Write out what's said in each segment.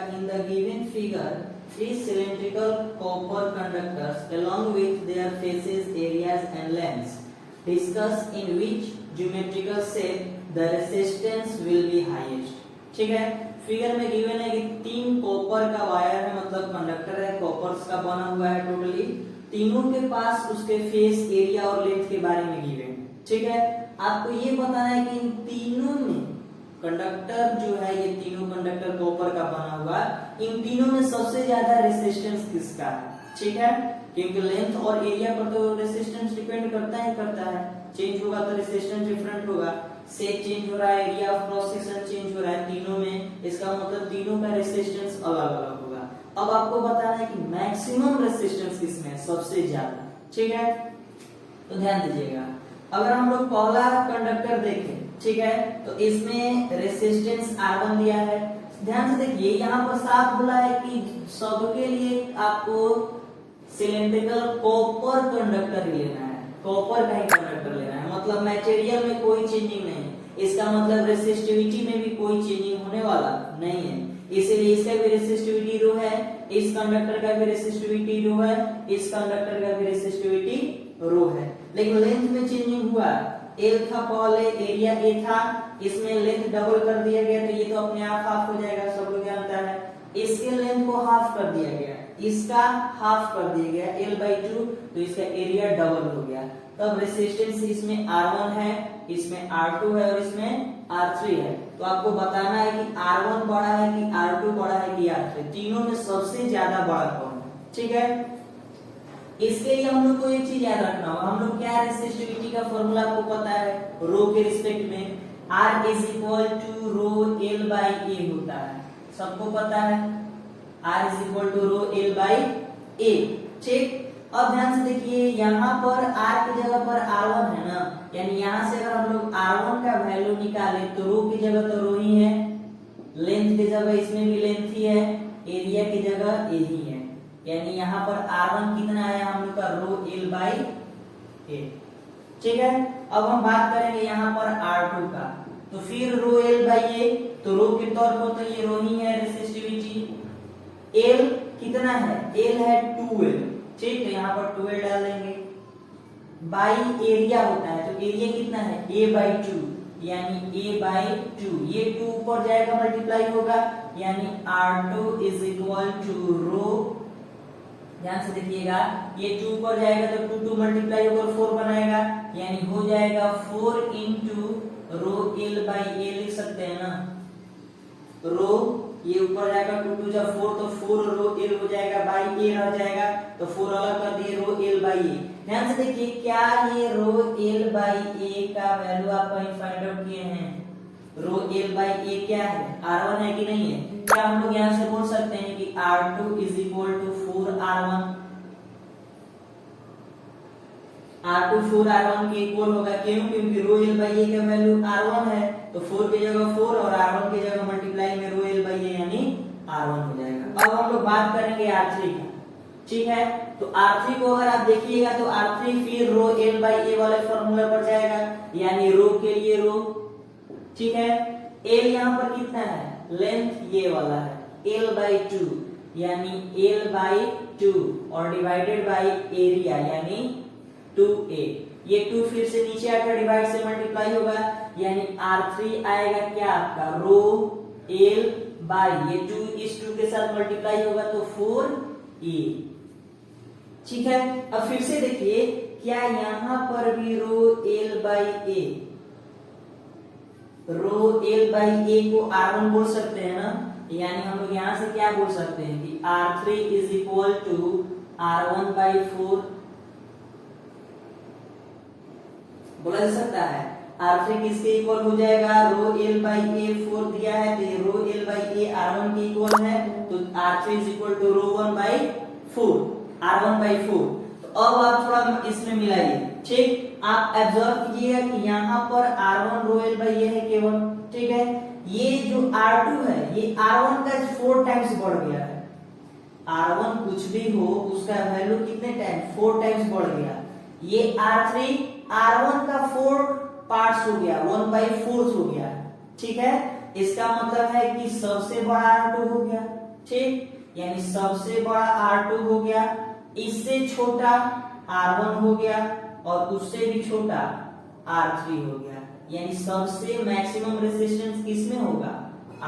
In the given figure three cylindrical copper conductors along with their faces, areas and lengths. Discuss in which geometrical shape the resistance will be highest. ठीक है, figure में given है कि तीन copper का wire है, मतलब conductor है, कॉपर्स का बना हुआ है टोटली। तीनों के पास उसके फेस, एरिया और लेंथ के बारे में गिवन। ठीक है, आपको ये बताना है कि इन तीनों में कंडक्टर जो है, ये तीनों कंडक्टर कॉपर का बना हुआ, इन तीनों में सबसे ज्यादा रेजिस्टेंस किसका है। ठीक है, क्योंकि लेंथ और एरिया पर तो रेजिस्टेंस डिपेंड करता है, चेंज होगा तो रेजिस्टेंस डिफरेंट होगा, शेप चेंज हो रहा है, area of cross section change हो रहा है तीनों में, इसका मतलब तीनों का रेजिस्टेंस अलग अलग होगा। अब आपको बताना है कि मैक्सिमम रेजिस्टेंस किसमें है, सबसे ज्यादा। ठीक है, तो ध्यान दीजिएगा, अगर हम लोग पहला कंडक्टर देखें, ठीक है, तो इसमें रेजिस्टेंस R1 दिया है। ध्यान से देखिए, यहाँ पर साफ बोला है कि सबके लिए आपको सिलेंड्रिकल कॉपर कंडक्टर लेना है, कॉपर का ही कंडक्टर लेना है, मतलब मटेरियल में कोई चेंजिंग नहीं है, इसका मतलब रेसिस्टिविटी में भी कोई चेंजिंग होने वाला नहीं है, इसीलिए इसका भी रेसिस्टिविटी रो है, इस कंडक्टर का भी रेसिस्टिविटी रो है, इस कंडक्टर का भी रेसिस्टिविटी रो है। लेकिन लेंथ में चेंजिंग हुआ, L था पहले, एरिया A था, इसमें लेंथ डबल कर दिया गया, तो ये तो अपने आप हाफ हो जाएगा, सब लोग जानता है। इसके लेंथ को हाफ कर दिया गया, इसका हाफ कर दिया गया L/2, तो इसका एरिया डबल हो गया। तब रेजिस्टेंस इसमें R1 है, इसमें R2 है और इसमें R3 है। तो आपको बताना है कि R1 बड़ा है कि R2 बड़ा है कि R3, तीनों में सबसे ज्यादा बड़ा कौन है। ठीक है, इसके लिए हम लोग को एक चीज याद रखना होगा, हम लोग क्या रेसिस्टिविटी का फॉर्मूला आपको पता है, रो के रिस्पेक्ट में R is equal to rho L/A होता है, सबको पता है, R is equal to rho L/A। ठीक, अब ध्यान से देखिए, यहाँ पर R की जगह पर R1 है ना, यानी यहाँ से अगर हम लोग R1 का वैल्यू निकाले तो रो की जगह तो रो ही है, लेंथ की जगह इसमें भी लेंथ ही है, एरिया की जगह A ही है, यानी यहाँ पर R1 कितना आया हम लोग का रो L/A। ठीक है, अब हम बात करेंगे यहाँ पर R2 का, तो फिर रो L/A, तो रो के तौर पर तो ये रो ही है रेसिस्टिविटी। L कितना है, L है 2L, ठीक, तो यहाँ पर 2L डाल देंगे, बाई एरिया होता है, तो एरिया कितना है A/2, यानी A/2, ये 2 ऊपर जाएगा मल्टीप्लाई होगा, यानी R2 इज इक्वल टू रो, ध्यान से देखिएगा, ये 2 ऊपर जाएगा तो 2 मल्टीप्लाई होकर 4 बनाएगा, यानी हो जाएगा 4 इंटू रो L/A, लिख सकते हैं ना, रो ये ऊपर जाएगा 2 जब 4, तो 4 रो L हो जाएगा, बाई A रह जाएगा, तो 4 अलग कर दिए, रो L/A। ध्यान से देखिए, क्या ये रो L/A का वैल्यू आप कहीं फाइंड आउट किए हैं, रो L/A क्या है, R1 है कि नहीं है। क्या हम लोग यहाँ से बोल सकते हैं कि R2 is equal to 4R1, R2 4R1 के इक्वल होगा, क्यों, क्योंकि रो L/A का वैल्यू R1 है, तो 4 की जगह 4 और R1 की जगह मल्टीप्लाई में रो L/A यानी R1 हो जाएगा। अब हम लोग बात करेंगे R3 का। ठीक है, तो R3 को अगर आप देखिएगा तो R3 फिर रो L/A वाले फॉर्मूला पर जाएगा, यानी रो के लिए रो। ठीक है, L यहाँ पर कितना है, लेंथ ये वाला है L/2, यानी L/2 और डिवाइडेड बाय एरिया यानी 2A, ये 2 फिर से नीचे आकर डिवाइड से मल्टीप्लाई होगा, यानी R3 आएगा क्या आपका रो L/, ये 2 इस 2 के साथ मल्टीप्लाई होगा तो 4A। ठीक है, अब फिर से देखिए, क्या यहाँ पर भी रो L/A, रो L/A को R1 बोल सकते हैं ना, यानी हम लोग यहाँ से क्या बोल सकते हैं कि R3 is equal to R1/4 बोला जा सकता है। R3 किसके इक्वल हो जाएगा, रो L/A 4 दिया है, तो ये रो L/A R1 के इक्वल है, तो R3 is equal to row 1/4 R1/4। तो अब आप थोड़ा इसमें मिलाइए। ठीक, आप ऑब्जर्व कीजिएगा कि यहाँ पर R1 रो L/A है केवल। ठीक है, ये जो R2 है ये R1 का 4 टाइम्स बढ़ गया है, R1 कुछ भी हो उसका वैल्यू कितने टाइम्स, 4 टाइम्स बढ़ गया। ये R3 R1 का 4 पार्ट्स हो गया, 1/4 हो गया। ठीक है, इसका मतलब है कि सबसे बड़ा R2 हो गया, ठीक, यानी सबसे बड़ा R2 हो गया, इससे छोटा R1 हो गया और उससे भी छोटा R3 हो गया, यानी सबसे मैक्सिमम रेजिस्टेंस किसमें होगा,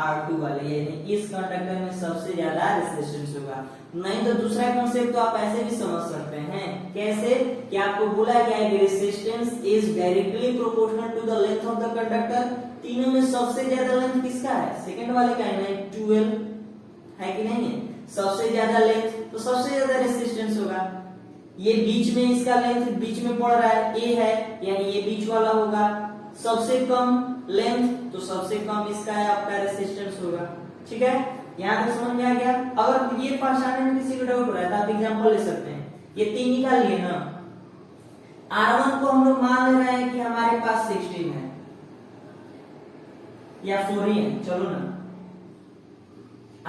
R2 वाले, यानी इस कंडक्टर में सबसे ज्यादा रेजिस्टेंस होगा। नहीं तो दूसरा कॉन्सेप्ट तो आप ऐसे भी समझ सकते हैं, कैसे कि आपको बोला गया है resistance is directly proportional to the length of the conductor. तीनों में सबसे ज्यादा लेंथ किसका है, सेकंड वाले का है, 12 है कि नहीं है, सबसे ज्यादा लेंथ तो सबसे ज्यादा रेजिस्टेंस होगा। ये बीच में इसका लेंथ बीच में पड़ रहा है, ए है, यानी ये बीच वाला होगा। सबसे कम लेंथ तो सबसे कम इसका है आपका रेजिस्टेंस होगा। ठीक है, यहाँ तक समझ में आ गया। अगर ये पहचानने में किसी को डाउट हो रहा है तो आप एग्जांपल ले सकते हैं, ये 3 निकाल लिए ना, R1 को हम लोग मान ले रहे हैं कि हमारे पास 16 है या 4 ही है, चलो ना,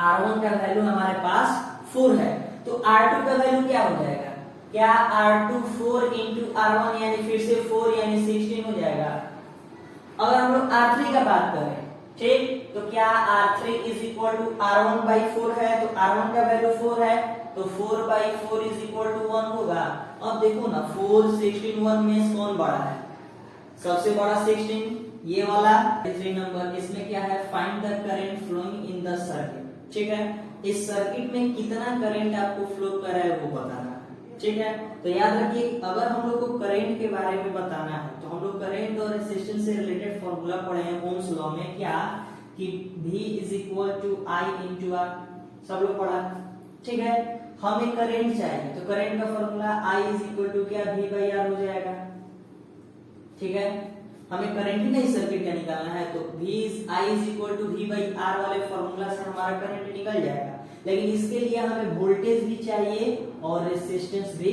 R1 का वैल्यू हमारे पास 4 है, तो R2 का वैल्यू क्या हो जाएगा, क्या R2 4 इंटू R1 यानी फिर से 4 यानी 16 हो जाएगा। अगर हम लोग R3 का बात करें, ठीक, तो क्या R3 is equal to R1 by 4 है, तो R1 का वैल्यू 4 है, तो 4 बाई 4 इज इक्वल टू 1 होगा। अब देखो ना, 4 16 1 में कौन बड़ा है, सबसे बड़ा 16 ये वाला 3 नंबर। इसमें क्या है, find the current flowing in the circuit. ठीक है, इस सर्किट में कितना करंट आपको फ्लो कर रहा है वो बताना है। ठीक है, तो याद रखिए अगर हम लोग को करंट के बारे में बताना है तो हम लोग करंट और रेजिस्टेंस से रिलेटेड फॉर्मूला पढ़े हैं ओम्स लॉ में, क्या कि V is equal to I into R, सब लोग पढ़ा। ठीक है, हमें करंट चाहिए तो करंट का formula I is equal to क्या V बाई R हो जाएगा। ठीक है, हमें करंट ही नहीं सर्किट का निकालना है तो I is equal to V by R वाले फॉर्मूला से हमारा करंट निकल जाएगा। लेकिन इसके लिए हमें वोल्टेज भी चाहिए और रेजिस्टेंस भी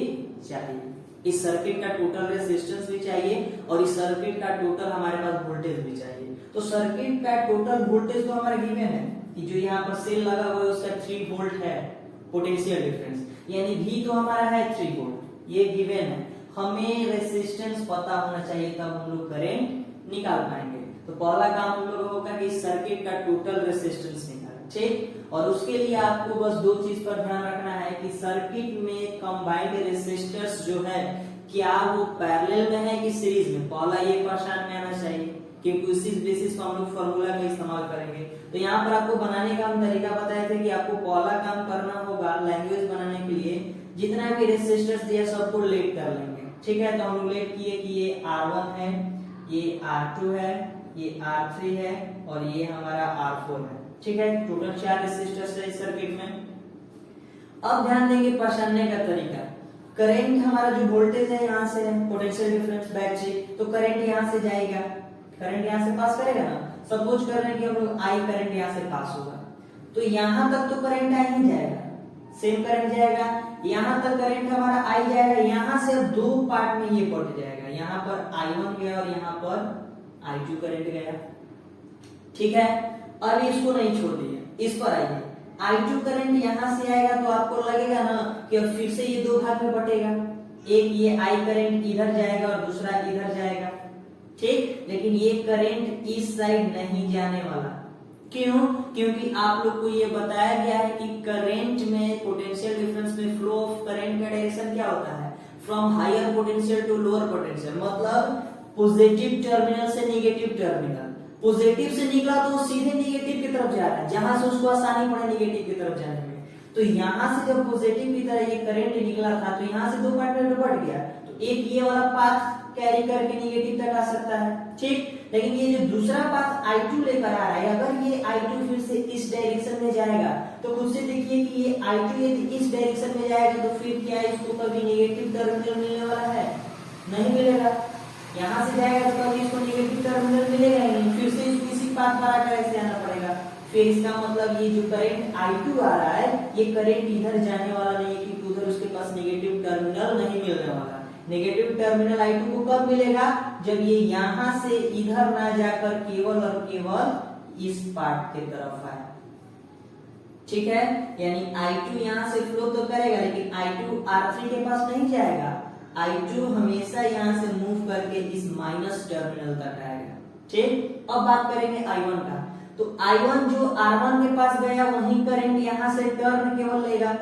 चाहिए, इस सर्किट का टोटल रेजिस्टेंस भी चाहिए और इस सर्किट का टोटल हमारे पास वोल्टेज भी चाहिए। तो सर्किट का टोटल वोल्टेज तो हमारा गिवन है कि जो यहाँ पर सेल लगा हुआ है उसका 3 वोल्ट है पोटेंशियल डिफरेंस, यानी V तो हमारा है 3 वोल्ट, ये गिवन है। हमें रेजिस्टेंस पता होना चाहिए तब हम लोग करंट निकाल पाएंगे। तो पहला काम हम लोग होगा कि सर्किट का टोटल रेजिस्टेंस निकालें। ठीक, और उसके लिए आपको बस 2 चीज पर ध्यान रखना है कि सर्किट में कंबाइंड रेजिस्टर्स जो है क्या वो पैरेलल में है कि सीरीज में, पहला ये पहचान में आना चाहिए, क्योंकि उसी बेसिस पर हम लोग फार्मूला का इस्तेमाल करेंगे। तो यहाँ पर आपको बनाने का हम तरीका बताए थे कि आपको पहला काम करना होगा लैंग्वेज बनाने के लिए, जितना भी रेजिस्टर्स दिया सबको लेट कर लेंगे। ठीक है, तो हम लोग लेट किए कि ये R1 है, ये R2 है, ये R3 है और ये हमारा R4 है। ठीक है, टोटल 4 रेजिस्टर्स है इस सर्किट में। अब ध्यान देंगे पहचानने का तरीका, करंट हमारा जो वोल्टेज है यहाँ से है, पोटेंशियल डिफरेंस बैक चेक, तो करंट यहाँ से जाएगा, करंट यहाँ से पास करेगा ना। सपोज कर रहे हैं कि हम लोग I करंट यहाँ से पास होगा, तो यहाँ तक तो करंट आ ही जाएगा, सेम करंट जाएगा, यहाँ तक करंट हमारा I जाएगा, यहाँ से 2 पार्ट में ये बढ़ जाएगा, यहाँ पर I1 गया और यहाँ पर I2 करंट गया। ठीक है, अब इसको नहीं छोड़ दिया, इस पर आइए, I2 करंट यहाँ से आएगा तो आपको लगेगा ना कि अब फिर से ये 2 भाग में बटेगा, एक ये I करंट इधर जाएगा और दूसरा इधर जाएगा। ठीक, लेकिन ये करंट इस साइड नहीं जाने वाला, क्यों? क्योंकि आप लोग को ये बताया गया है कि करंट में पोटेंशियल डिफरेंस में फ्लो ऑफ करंट का डायरेक्शन क्या होता है, from higher potential to lower potential, मतलब पॉजिटिव टर्मिनल से नेगेटिव टर्मिनल। पॉजिटिव से निकला तो वो सीधे नेगेटिव की तरफ जा रहा है, जहां से उसको आसानी पड़े नेगेटिव की तरफ जाने में। तो यहाँ से जब पॉजिटिव की तरह ये करंट निकला था तो यहाँ से 2 पार्ट में बढ़ गया, तो एक ये वाला पाथ कैरी करके नेगेटिव तक आ सकता है। ठीक, लेकिन ये जो दूसरा पाथ I2 लेकर आ रहा है, अगर ये I2 फिर से इस डायरेक्शन में जाएगा तो खुद से देखिए कि ये I2 यदि इस डायरेक्शन में जाएगा तो फिर क्या इसको कभी नेगेटिव टर्मिनल मिलने वाला है, नहीं मिलेगा। यहाँ से जाएगा तो कभी इसको नेगेटिव टर्मिनल मिलेगा नहीं, फिर से इसको इसी पाथ पर आकर ऐसे आना पड़ेगा। फिर इसका मतलब ये जो करंट I2 आ रहा है ये करंट इधर जाने वाला नहीं है, क्योंकि उधर उसके पास नेगेटिव टर्मिनल नहीं मिलने वाला। नेगेटिव टर्मिनल I2 को कब मिलेगा, जब ये यहाँ से इधर ना जाकर केवल और केवल इस पार्ट की तरफ आए। ठीक है, यानी I2 यहाँ से फ्लो तो करेगा लेकिन I2 R3 के पास नहीं जाएगा, I2 हमेशा यहाँ से मूव करके इस माइनस टर्मिनल तक आएगा। ठीक, अब बात करेंगे I1 का, तो I1 जो R1 के पास गया वही करंट यहाँ से टर्न केवल लेगा,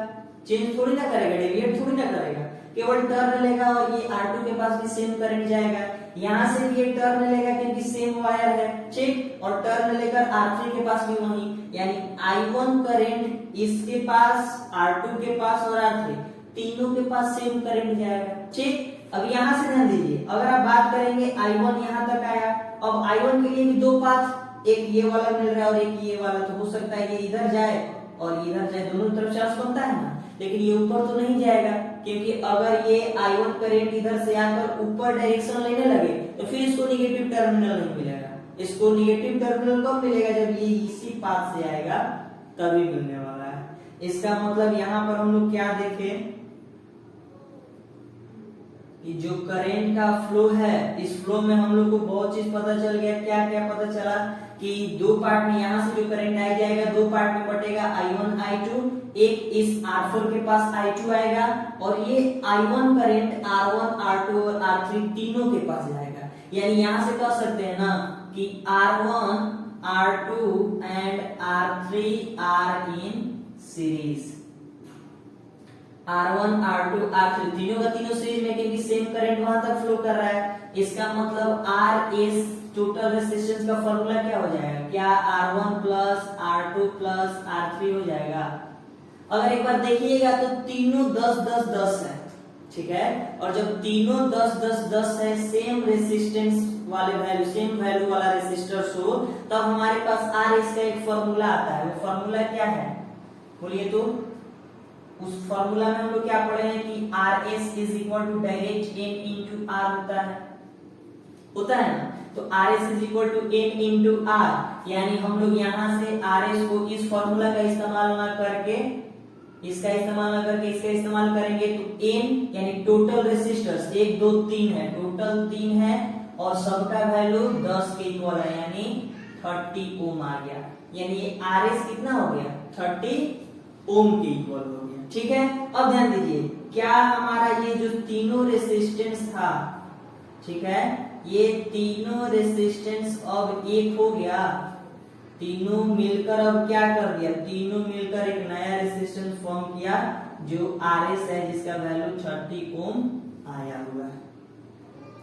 चेंज थोड़ी ना करेगा, डेविएट थोड़ी ना करेगा, केवल टर्न लेगा और ये R2 के पास भी सेम करंट जाएगा। यहाँ से भी ये टर्न लेगा क्योंकि सेम वायर है, ठीक, और टर्न लेकर R3 के पास भी वही, यानी I1 करंट इसके पास, R2 के पास और R3 तीनों के पास सेम करंट जाएगा, ठीक। अब यहाँ से ध्यान दीजिए, अगर आप बात करेंगे I1 यहाँ तक आया, अब I1 के लिए भी दो पाथ, एक ये वाला मिल रहा है और एक ये वाला, तो हो सकता है ये इधर जाए और इधर जाए, दोनों तरफ चांस बनता है ना, लेकिन ये ऊपर तो नहीं जाएगा, क्योंकि अगर ये I1 करंट इधर से आकर ऊपर डायरेक्शन लेने लगे तो फिर इसको निगेटिव टर्मिनल नहीं मिलेगा। इसको निगेटिव टर्मिनल कब मिलेगा, जब ये इसी पाथ से आएगा तभी मिलने वाला है। इसका मतलब यहाँ पर हम लोग क्या देखें कि जो करंट का फ्लो है, इस फ्लो में हम लोग को बहुत चीज पता चल गया। क्या क्या पता चला कि दो पार्ट में यहाँ से जो करंट आ जाएगा, दो पार्ट में बटेगा I1 I2, एक इस R4 के पास I2 आएगा और ये I1 करंट R1 R2 और R3 तीनों के पास जाएगा। यानी यहाँ से कह सकते हैं ना कि R1 R2 and R3 are in series. R1 R2 R3 तीनों का तीनों सीरीज में, क्योंकि सेम करंट वहां तक फ्लो कर रहा है। इसका मतलब RS टोटल रेजिस्टेंस का फॉर्मूला क्या हो जाएगा, क्या R1 plus R2 plus R3 हो जाएगा। अगर एक बार देखिएगा तो तीनों 10 10 10 है, ठीक है, और जब तीनों 10 10 10 है, सेम रेजिस्टेंस वाले वैल्यू, सेम वैल्यू वाला रेजिस्टर्स हो, तब हमारे पास RS का एक फॉर्मूला आता है। वो फॉर्मूला क्या है बोलिए तो। उस फॉर्मूला में हम लोग क्या पढ़े हैं कि RS is equal to direct N into R होता है ना, तो RS is equal to N into R, यानी हम लोग यहाँ से RS को इस फॉर्मूला का इस्तेमाल ना करके, इसका इस्तेमाल ना करके इसका इस्तेमाल करेंगे, तो N यानी टोटल रेजिस्टर्स 1 2 3 है, टोटल 3 है और सबका वैल्यू 10 के इक्वल है, यानी 30 ओम आ गया। यानी ये RS कितना हो गया, 30 ओम के इक्वल हो गया, ठीक है। अब ध्यान दीजिए, क्या हमारा ये जो तीनों रेजिस्टेंस था, ठीक है, ये तीनों रेजिस्टेंस अब एक हो गया, तीनों मिलकर अब क्या कर दिया, तीनों मिलकर एक नया रेजिस्टेंस फॉर्म किया जो RS है, जिसका वैल्यू 30 ओम आया हुआ है,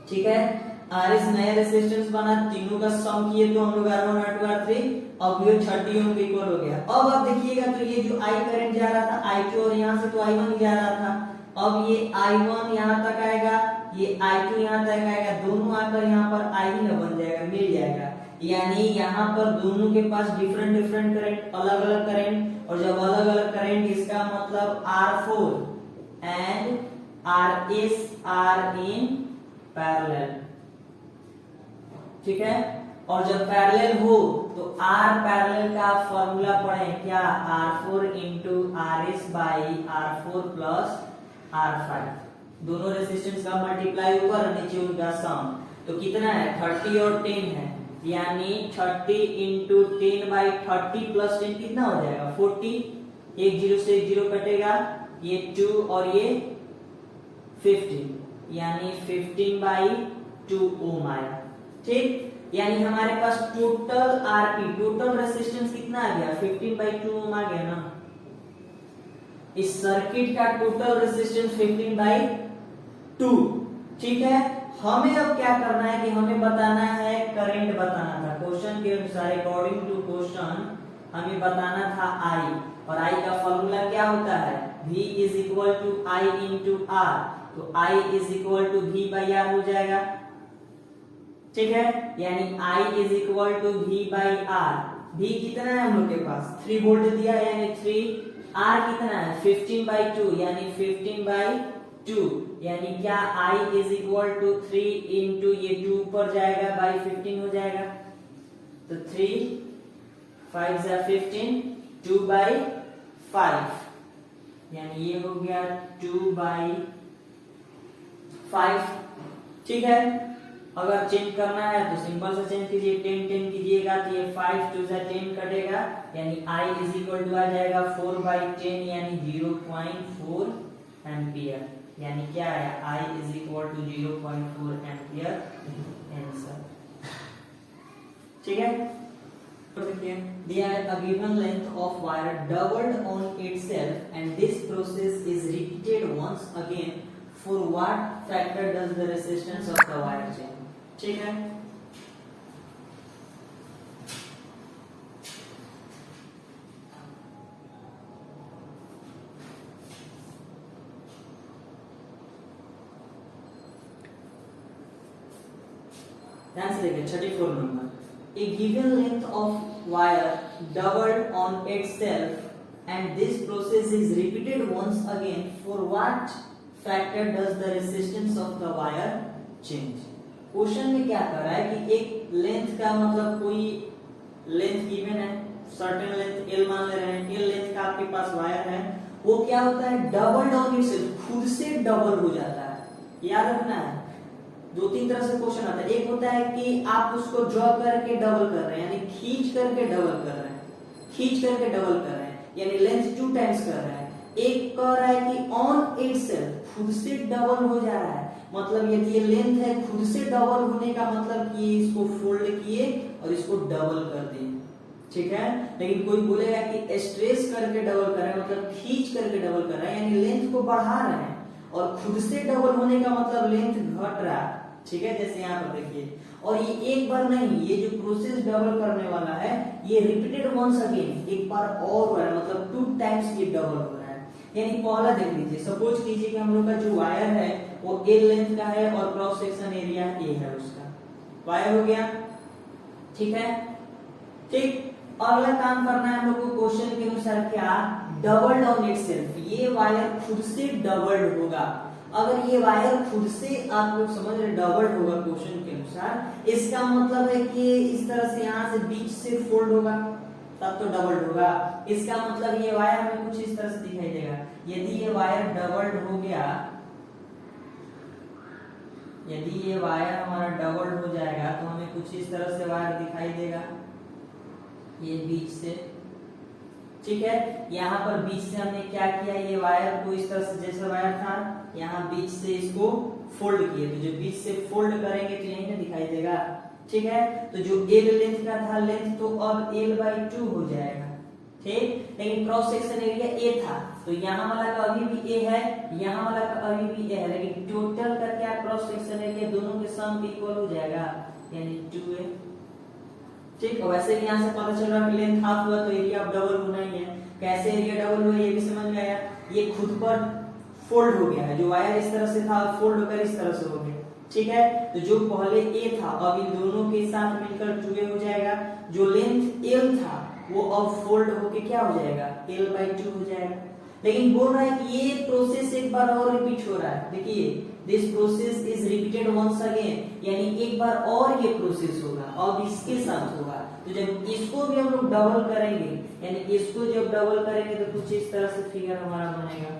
ठीक है। RS नया रेजिस्टेंस बना, तीनों का सम किए तो हम लोग R1 R2 R3, अब ये 30 ओम इक्वल हो गया। अब आप देखिएगा तो ये जो I करंट जा रहा था I2 और यहाँ से तो I1 जा रहा था, अब ये I1 यहाँ तक आएगा, ये I2 यहाँ तक आएगा, दोनों आकर यहाँ पर I ही बन जाएगा, मिल जाएगा। यानी यहाँ पर दोनों के पास डिफरेंट डिफरेंट करंट, अलग अलग करंट, और जब अलग अलग करंट, इसका मतलब R4 and RS are in parallel, ठीक है। और जब पैरेलल हो तो R पैरेलल का फॉर्मूला पढ़े क्या, R4 into RS by R4 plus R5, दोनों रेजिस्टेंस का मल्टीप्लाई ऊपर और नीचे उनका सम, तो कितना है 30 और 10 है, यानी 30 इंटू 10 बाई 30 प्लस 10 कितना हो जाएगा 40, एक जीरो से एक जीरो कटेगा, ये 2 और ये 15, यानी 15 बाई 2 ओम आया, ठीक। यानी हमारे पास टोटल आरपी, टोटल रेजिस्टेंस कितना आ गया 15 बाई 2 ओम आ गया ना। इस सर्किट का टोटल रेजिस्टेंस 15 बाई 2, ठीक है। हमें अब क्या करना है कि हमें बताना है, करंट बताना था क्वेश्चन के अनुसार, अकॉर्डिंग टू क्वेश्चन हमें बताना था I, और I का फॉर्मूला क्या होता है, V is equal to I into R, तो I is equal to V by R हो जाएगा, ठीक है। यानी I is equal to V by R, V कितना है हम लोग के पास 3 वोल्ट दिया है, यानी 3, R कितना है 15 बाई 2, यानी 15 बाई 2, यानी क्या I is equal to 3 into ये 2 ऊपर जाएगा बाई 15 हो जाएगा, तो 3 5 जा 15, 2 बाई 5, यानी ये हो गया 2 बाई 5, ठीक है। अगर चेंज करना है तो सिंपल से चेंज कीजिए, 10 10 कीजिएगा तो ये 5 2 से 10 कटेगा, यानी I इज इक्वल टू आ जाएगा 4 बाई 10, यानी 0.4 एम्पियर, यानी क्या है I is equal to 0.4 ampere answer, ठीक है। They are a given length of wire doubled on itself and this process is repeated once again. For what factor does the resistance of the wire change? ठीक है, ध्यान से देखिए 34 number. A given length of wire doubled on itself and this process is repeated once again. For what factor does the resistance of the wire change? Question में क्या कर रहा है कि एक लेंथ का मतलब कोई लेंथ गिवन है, सर्टेन लेंथ L मान ले रहे हैं, L लेंथ का आपके पास वायर है, वो क्या होता है डबल ऑन इटसेल्फ, खुद से डबल हो जाता है. याद रखना है, दो तीन तरह से क्वेश्चन आता है. एक होता है कि आप उसको ड्रॉ करके डबल कर रहे हैं, यानी खींच करके डबल कर रहे हैं, खींच करके डबल कर रहे हैं, यानी लेंथ 2 टाइम्स कर रहे हैं. एक कह रहा है कि ऑन इटसेल्फ, खुद से डबल हो जा रहा है, मतलब यदि ये लेंथ है खुद से डबल होने का मतलब कि इसको फोल्ड किए और इसको डबल कर दिए. ठीक है, लेकिन कोई बोलेगा कि स्ट्रेस करके डबल कर रहे हैं, मतलब खींच करके डबल कर रहे हैं, यानी लेंथ को बढ़ा रहे हैं, और खुद से डबल होने का मतलब लेंथ घट रहा है. ठीक है, जैसे यहाँ पर देखिए, और ये एक बार नहीं, ये जो प्रोसेस डबल करने वाला है ये रिपीटेड वंस अगेन, एक बार और हो रहा है, मतलब 2 टाइम्स ये डबल हो रहा है. यानी पहला देख लीजिए, सपोज कीजिए कि हम लोग का जो वायर है वो L लेंथ का है और क्रॉस सेक्शन एरिया A है उसका. वायर हो गया, ठीक है. ठीक, अगला काम करना है हम लोग को क्वेश्चन के अनुसार, क्या डबल्ड ऑन इटसेल्फ, ये वायर खुद से डबल्ड होगा. अगर ये वायर खुद से आप लोग समझ रहे डबल्ड होगा क्वेश्चन के अनुसार, इसका मतलब है कि इस तरह से यहाँ से बीच से फोल्ड होगा तब तो डबल्ड होगा. इसका मतलब ये वायर हमें कुछ इस तरह से दिखाई देगा. यदि ये वायर डबल्ड हो गया, यदि ये वायर हमारा डबल्ड हो जाएगा तो हमें कुछ इस तरह से वायर दिखाई देगा, ये बीच से. ठीक है, यहाँ पर बीच से हमने क्या किया, ये वायर को इस तरह से जैसा वायर था यहाँ बीच से इसको फोल्ड किए, तो जो बीच से फोल्ड करेंगे तो यहीं पे दिखाई देगा. ठीक है, तो जो L लेंथ का था लेंथ तो अब L/2 हो जाएगा. ठीक, लेकिन क्रॉस सेक्शन एरिया A था, तो यहाँ वाला का अभी भी A है, यहाँ वाला का अभी भी A है, लेकिन टोटल का क्या क्रॉस सेक्शन एरिया दोनों के सम इक्वल हो जाएगा, यानी 2A. ठीक, वैसे भी यहाँ से पता चल रहा है लेंथ हाफ हुआ तो एरिया अब डबल होना ही है. कैसे एरिया डबल हुआ ये भी समझ में आया. ये खुद पर फोल्ड हो गया है, जो वायर इस तरह से था फोल्ड होकर इस तरह से हो गया. ठीक है, तो जो पहले A था अब इन दोनों के साथ मिलकर 2A हो जाएगा. जो लेंथ L था वो अब फोल्ड होके क्या हो जाएगा, L/2 हो जाएगा. लेकिन बोल रहा है कि ये प्रोसेस एक बार और रिपीट हो रहा है. देखिए, this process is repeated once again, यानी एक बार और ये प्रोसेस होगा, अब इसके साथ होगा. तो जब इसको भी हम लोग डबल करेंगे, यानी इसको जब डबल करेंगे तो कुछ इस तरह से फिगर हमारा बनेगा.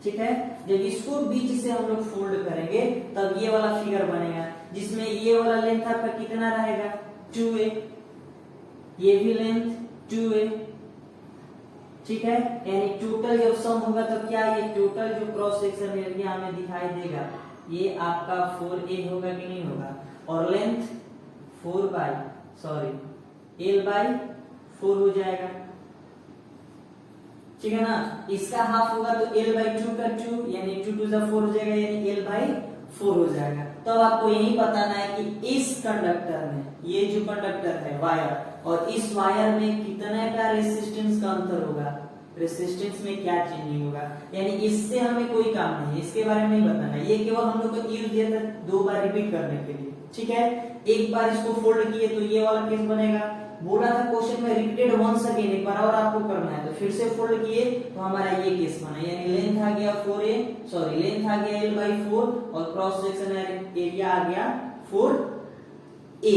ठीक है, जब इसको बीच से हम लोग फोल्ड करेंगे तब ये वाला फिगर बनेगा, जिसमें ये वाला लेंथ आपका कितना रहेगा 2A, ये भी लेंथ 2A. ठीक है, यानी टोटल जब सम होगा तो क्या ये टोटल जो क्रॉस सेक्शन एरिया हमें दिखाई देगा ये आपका 4A होगा कि नहीं होगा, और लेंथ L/4 हो जाएगा. ठीक है ना, इसका हाफ होगा तो L/2 का 2, यानी 2 2 4 हो जाएगा, यानी L/4 हो जाएगा. तो अब आपको यही बताना है कि इस कंडक्टर में, ये जो कंडक्टर है वायर, और इस वायर में कितना का रेजिस्टेंस का अंतर होगा, रेजिस्टेंस में क्या चेंजिंग होगा. यानी इससे हमें कोई काम नहीं है, इसके बारे में नहीं बताना. ये केवल हम लोग को यूज दिया था 2 बार रिपीट करने के लिए. ठीक है, एक बार इसको फोल्ड किए तो ये वाला केस बनेगा. बोला था क्वेश्चन में रिपीटेड वंस अगेन, एक बार और आपको करना है, तो फिर से फोल्ड किए तो हमारा ये केस बना, यानी लेंथ आ गया 4A, सॉरी लेंथ आ गया L/4 और क्रॉस सेक्शन एरिया आ गया 4A.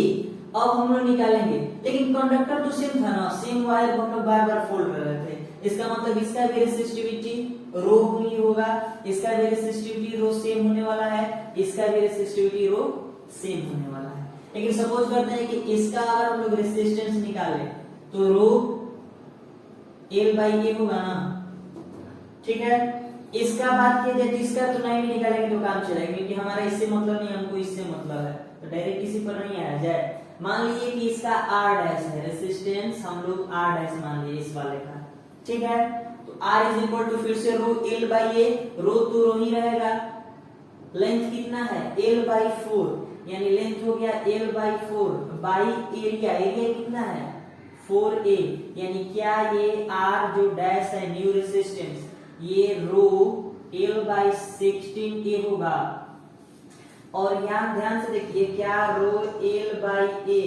अब हम लोग निकालेंगे, लेकिन कंडक्टर तो सेम था ना, सेम वायर को हम लोग बार बार फोल्ड कर रहे थे. इसका मतलब इसका भी रेसिस्टिविटी रो ही होगा, इसका भी रेसिस्टिविटी रो सेम होने वाला है, इसका भी रेसिस्टिविटी रो सेम होने वाला है. लेकिन सपोज करते हैं कि इसका अगर हम लोग रेजिस्टेंस निकालें तो रो L/A होगा ना. ठीक है, इसका बात किया जाए तो इसका तो नहीं भी निकालेंगे तो काम चलेगा, क्योंकि हमारा इससे मतलब नहीं, हमको इससे मतलब है, तो डायरेक्ट इसी पर नहीं आया जाए। मान लीजिए कि इसका R डैश है, रेसिस्टेंस हम लोग R डैश मान लिए इस वाले का, ठीक है। तो R इज इक्वल टू फिर से रो L बाई ए, रो तो रो ही रहेगा, लेंथ कितना है L बाई 4, यानी लेंथ हो गया L by 4 by area, area कितना है 4a, यानी क्या ये R जो डैश है न्यू रेसिस्टेंस, ये रो L बाई 16a होगा। और यहाँ ध्यान से देखिए क्या रो L बाई a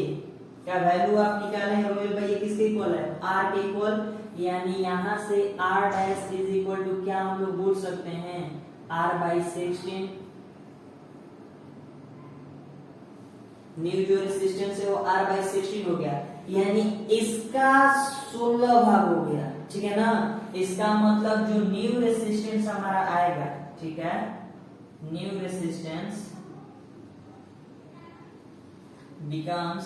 क्या वैल्यू आप निकाले हैं, रो L बाई a किसके इक्वल है R के इक्वल, यानी यहाँ से R dash is equal to क्या हम लोग बोल सकते हैं R बाई 16, न्यू जो रेसिस्टेंस है वो R बाई 16 हो गया, यानी इसका 16 भाग हो गया, ठीक है ना। इसका मतलब जो न्यू रेसिस्टेंस हमारा आएगा, ठीक है, new resistance becomes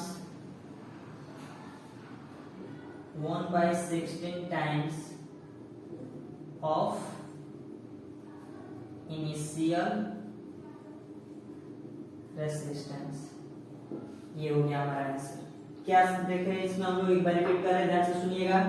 1/16 times of initial resistance। ये हो गया हमारा आंसर। क्या देख रहे हैं इसमें, हम लोग एक बार रिपीट कर रहे हैं, ध्यान से सुनिएगा।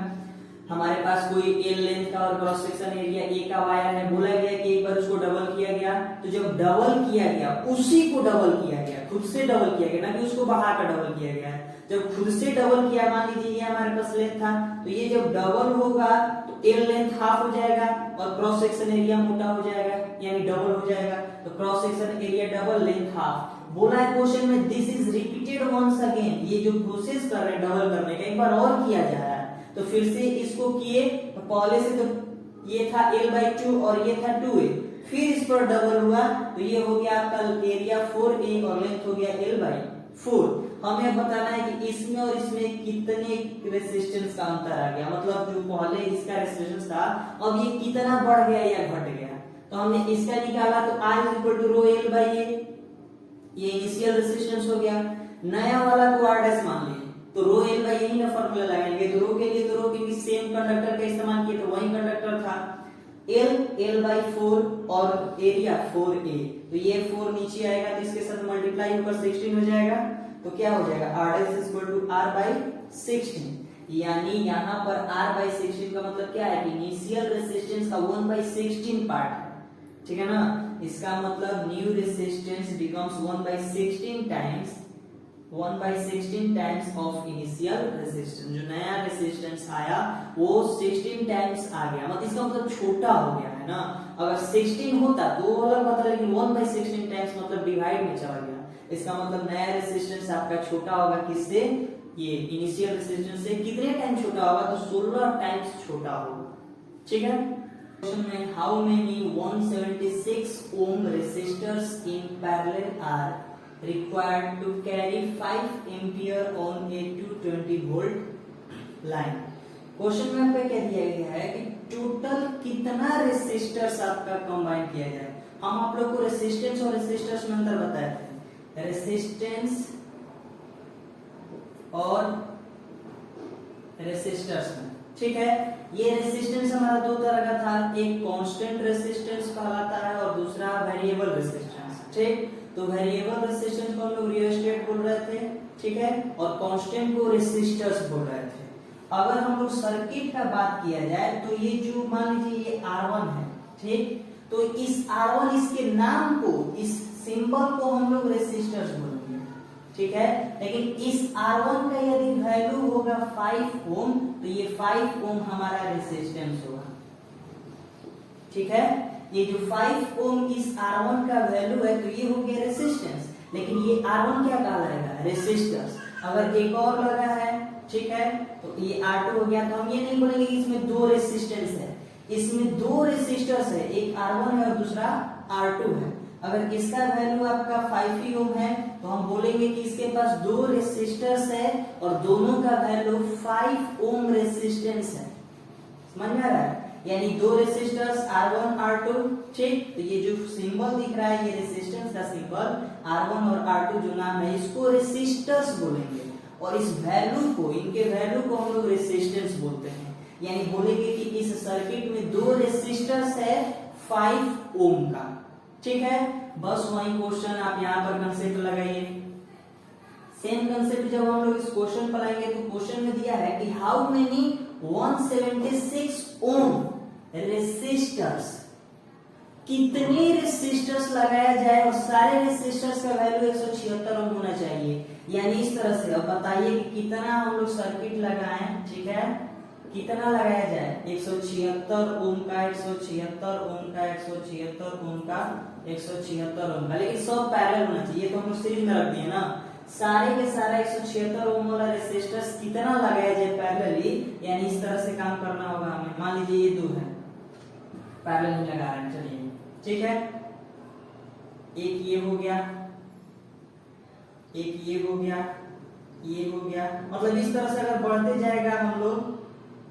हमारे पास कोई एल लेंथ का और क्रॉस सेक्शन एरिया ए का वायर है, बोला गया कि एक बार उसको डबल किया गया, तो जब डबल किया गया उसी को डबल किया गया, खुद से डबल किया गया, ना कि उसको बढ़ा कर डबल किया गया। जब खुद से डबल किया, मान लीजिए ये हमारे पास लेंथ था, तो ये जब डबल होगा तो एल लेंथ हाफ हो जाएगा और क्रॉस सेक्शन एरिया मोटा हो जाएगा, यानी डबल हो जाएगा, तो cross section area double length half. बोला है क्वेश्चन में this is repeated once again, ये जो प्रोसेस कर रहे हैं डबल करने का एक बार और किया जा रहा है, तो फिर से इसको किए, तो पहले से तो ये था L बाई 2 और ये था 2a, फिर इस पर डबल हुआ तो ये हो गया आपका एरिया 4a और लेंथ हो गया L बाई 4। हमें बताना है कि इसमें और इसमें कितने रेसिस्टेंस का अंतर आ गया, मतलब जो पहले इसका रेसिस्टेंस था अब ये कितना बढ़ गया या घट गया। तो हमने इसका निकाला तो R is equal to rho L by a, ये इनिशियल रेसिस्टेंस हो गया। नया वाला को R डैश मान लिए तो रो L बाई यही ना फॉर्मूला लगाएंगे, तो रो के लिए तो रो क्योंकि सेम कंडक्टर का इस्तेमाल किए तो वही कंडक्टर था, L बाई 4 और एरिया 4a, तो ये 4 नीचे आएगा तो इसके साथ मल्टीप्लाई ऊपर 16 हो जाएगा, तो क्या हो जाएगा R dash is equal to R by 16, यानी यहाँ पर R बाई 16 का मतलब क्या है कि इनिशियल रेसिस्टेंस का 1/16 पार्ट है, ठीक है ना। इसका मतलब new resistance becomes 1/16 times 1/16 times of initial resistance, जो नया रेसिस्टेंस आया वो 16 टाइम्स आ गया, मतलब इसका मतलब छोटा हो गया है ना। अगर 16 होता तो अलग बात है, लेकिन 1/16 टाइम्स मतलब डिवाइड में चला गया, इसका मतलब नया रेसिस्टेंस आपका छोटा होगा किससे, ये इनिशियल रेसिस्टेंस से कितने टाइम छोटा होगा, तो 16 टाइम्स छोटा होगा, ठीक है। क्वेश्चन में how many 176 ohm resistors in parallel are required to carry 5 ampere on a 220 volt line। Question में आपका क्या दिया गया है कि टोटल कितना रेसिस्टर्स आपका कंबाइन किया जाए। हम आप लोग को रेसिस्टेंस और रेसिस्टर्स में अंतर बताए थे, रेसिस्टेंस और रेसिस्टर्स में, ठीक है। ये रेसिस्टेंस हमारा दो तरह का था, एक कांस्टेंट रेसिस्टेंस कहलाता है और दूसरा वेरिएबल रेसिस्टेंस, ठीक। तो वेरिएबल रेसिस्टेंस को हम लोग रियोस्टेट बोल रहे थे, ठीक है, और कांस्टेंट को रेसिस्टर्स बोल रहे थे। अगर हम लोग सर्किट का बात किया जाए तो ये जो मान लीजिए ये R1 है, ठीक, तो इस R1 इसके नाम को, इस सिंबल को हम लोग रेसिस्टर्स बोलेंगे, ठीक है। लेकिन इस R1 का यदि वैल्यू होगा 5 ओम तो ये 5 ओम हमारा रेसिस्टेंस होगा, ठीक है। ये जो 5 ओम इस R1 का वैल्यू है तो ये हो गया रेसिस्टेंस, लेकिन ये R1 क्या कहलाएगा, रेसिस्टर्स। अगर एक और लगा है, ठीक है, तो ये R2 हो गया, तो हम ये नहीं बोलेंगे कि इसमें दो रेसिस्टेंस है, इसमें दो रेसिस्टर्स है, एक R1 है और दूसरा R2 है। अगर इसका वैल्यू आपका 5 ही ओम है तो हम बोलेंगे कि इसके पास दो रेसिस्टर्स है और दोनों का वैल्यू 5 ओम रेसिस्टेंस है, समझ में आ रहा है। यानी दो रेसिस्टर्स R1 R2, ठीक, तो ये जो सिंबल दिख रहा है ये रेसिस्टेंस का सिंबल, R1 और R2 जो नाम है इसको रेसिस्टर्स बोलेंगे, और इस वैल्यू को, इनके वैल्यू को हम लोग रेसिस्टेंस बोलते हैं। यानी बोलेंगे कि इस सर्किट में दो रेसिस्टर्स है 5 ओम का। ठीक है, बस वही क्वेश्चन आप यहाँ पर कंसेप्ट लगाइए। सेम कंसेप्ट जब हम लोग इस क्वेश्चन पर आएंगे तो क्वेश्चन में दिया है कि हाउ मेनी 176 ओम रेसिस्टर्स, कितने रेसिस्टर्स लगाया जाए और सारे रेसिस्टर्स का वैल्यू 176 ओम होना चाहिए। यानी इस तरह से अब बताइए कि कितना हम लोग सर्किट लगाएं। ठीक है, कितना लगाया जाए, 176 ओम का, 176 ओम का, 176 ओम का, 176 ओम का, लेकिन सब पैरेलल होना चाहिए। तो हम लोग सीरीज में रख दिए ना, सारे के सारा 176 ओम वाला रेसिस्टर्स कितना लगाया जाए पैरेलली, यानी इस तरह से काम करना होगा हमें। मान लीजिए ये 2 है, पैरेलल ही लगा रहे हैं, चलिए ठीक है, एक ये हो गया, एक ये हो गया, ये हो गया, मतलब इस तरह से अगर बढ़ते जाएगा हम लोग,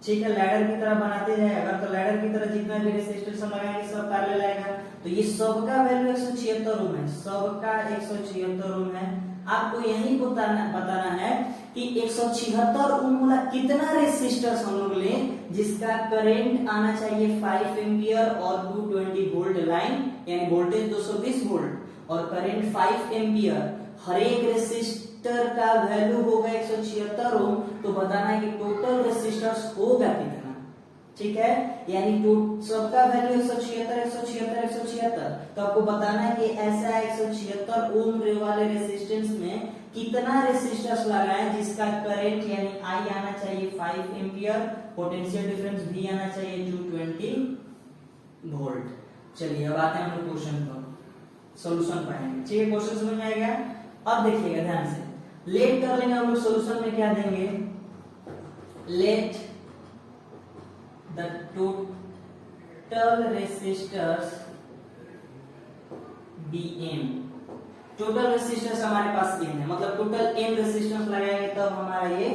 ठीक है, लैडर की तरह बनाते जाएगा, तो लैडर की तरह जितना भी रेसिस्टेंस हम लगाएंगे सब पैरेलल आएगा। तो ये सबका वैल्यू 176 ओम है, सबका 176 ओम है। आपको यही बताना है कि 176 ओम वाला कितना रेसिस्टर्स हम लोग लें जिसका करंट आना चाहिए 5 एम्पियर और 220 वोल्ट लाइन, यानी वोल्टेज 220 वोल्ट और करंट 5 एम्पियर। हर एक रेसिस्टर का वैल्यू होगा 176 ओम, तो बताना है कि टोटल रेसिस्टर्स होगा कितना। ठीक है, यानी सबका वैल्यू 176 176 176, तो आपको बताना है कि ऐसा 176 ओम वाले रेसिस्टेंस में कितना रेसिस्टर्स लगाएं जिसका करंट यानी आई आना चाहिए 5 एम्पियर, पोटेंशियल डिफरेंस भी आना चाहिए 220 वोल्ट। चलिए अब आते हैं हम लोग क्वेश्चन पर, सॉल्यूशन पाएंगे। ठीक है, क्वेश्चन समझ में आएगा। अब देखिएगा ध्यान से, लेट कर लेंगे हम लोग, सॉल्यूशन में क्या देंगे, let the total resistors be M. Total resistance हमारे पास एन है, मतलब टोटल एन रेसिस्टेंस लगाएंगे तब हमारा ये